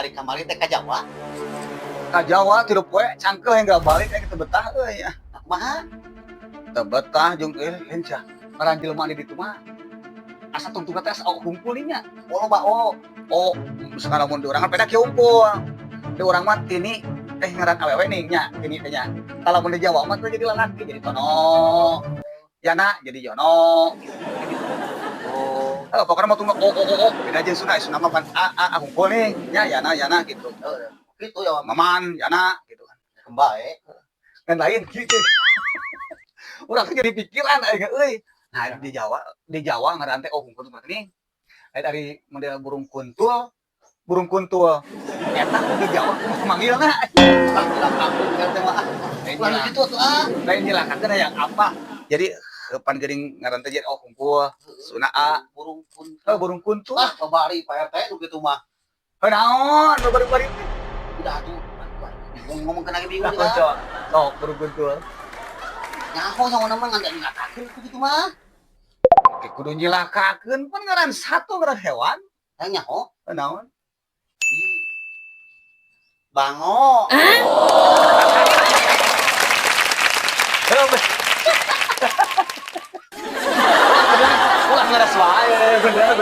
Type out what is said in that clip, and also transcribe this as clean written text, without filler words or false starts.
hari kamari teh ka Jawa. Ka Jawa tilu poe cangkeuh enggak balik kita betah euy ya. Kumaha? Teu betah jeung lain sia. Ngaran jelema di ditu mah asa tungtung teh asa kumpul nya. Oh loba Oh, sekarang mun di urang kan peda kumpul. Di urang mah tini teh ngaran awewe nih nya, tini teh nya. Kalau mun di Jawa mah tuh jadi lalaki jadi Tono. Yana jadi Yono. Oh. Pokoknya mau tunggu beda aja Sunda mah kan kumpul nih ya Yana gitu. Gitu ya Maman Yana gitu kan. kembae. Kan lain gitu. Urang teh jadi pikiran euy. Nah di Jawa ngaran teh kumpul teh nih. Dari model burung kuntul. Eta di Jawa manggilna. Bilang aku kan teh mah. Lalu gitu tuh Lain nyilakakeun yang apa. Jadi pan geuning ngaran teh jadi kumpul. Suna burung kuntul. burung kuntul. Babari Pak RT nu kitu mah. Naon babari-bari Udah tuh. Bingung ngomong kena bingung Nah, juga. sok burung kuntul. Nyaho sama nama ngatakeun kitu mah. Oke, kudu nyilakakeun pan ngaran satu ngaran hewan. Nyaho. Naon? Bango. Ulah ngaras wae, bener.